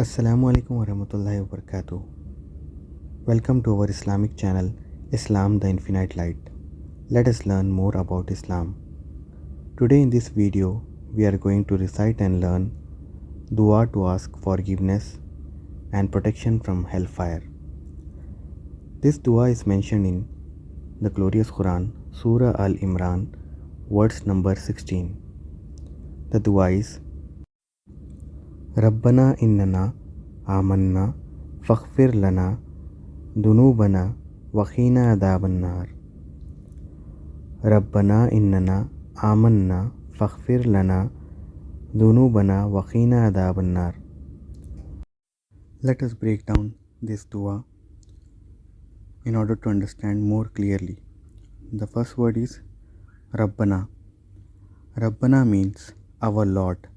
Assalamu alaikum warahmatullahi wabarakatuh. Welcome to our Islamic channel, Islam the Infinite Light. Let us learn more about Islam. Today in this video, we are going to recite and learn dua to ask forgiveness and protection from hellfire. This dua is mentioned in the glorious Quran, Surah Ali Imran, verse number 16. The dua is Rabbana Innana Amanna Faghfir Lana ذنوبنا وقنا عذاب النار. ربنا إننا آمنا فاغفر لنا ذنوبنا وقنا عذاب النار. Let us break down this dua in order to understand more clearly. The first word is Rabbana. Rabbana means our Lord.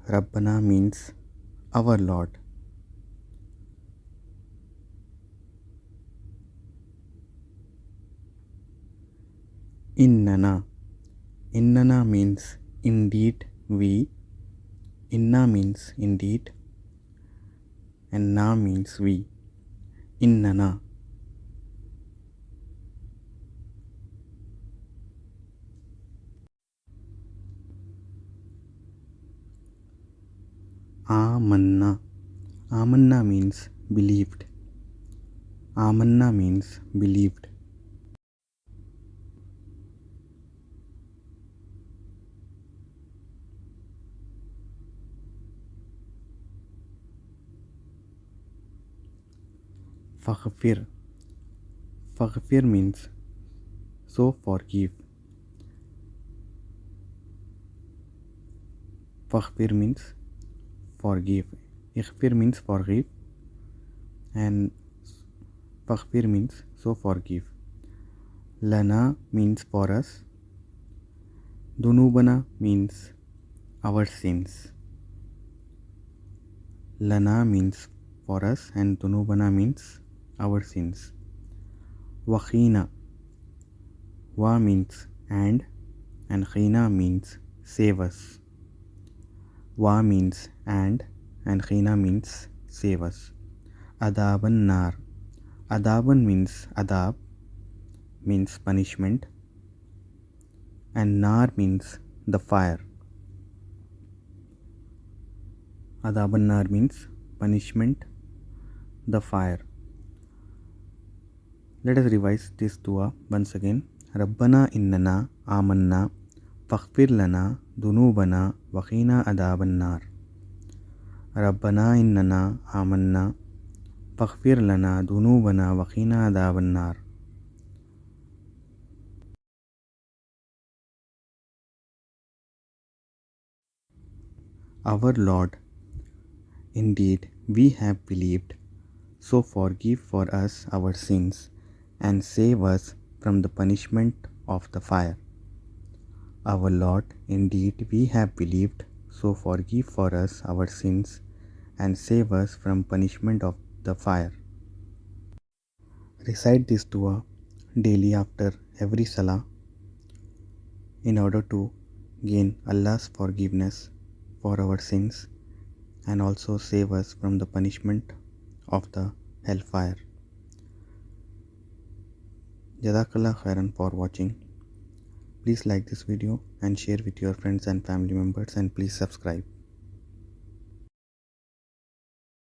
Rabbana means our Lord. Innana. Innana means indeed we. Inna means indeed. And na means we. Innana. Amanna. Amanna means believed. Amanna means believed. Faghfir. Faghfir means so forgive. Faghfir means forgive. Ighfir means forgive. And Faghfir means so forgive. Lana means for us. Dunubana means our sins. Lana means for us and Dunubana means our sins. Wakhina. Wa means and khina means save us. Wa means and khina means save us. Adaban nar. Adaban means adab, means punishment, and nar means the fire. Adaban nar means punishment, the fire. Let us revise this dua once again. Rabbana Innana Amanna Faghfir Lana ذنوبنا وقنا عذاب النار. ربنا إننا آمنا فاغفر لنا ذنوبنا وقنا عذاب النار. Our Lord, indeed we have believed, so forgive for us our sins and save us from the punishment of the fire. Our Lord, indeed we have believed, so forgive for us our sins and save us from punishment of the fire. Recite this dua daily after every salah in order to gain Allah's forgiveness for our sins and also save us from the punishment of the hellfire. Jazakallah khairan for watching. Please like this video and share with your friends and family members, and please subscribe.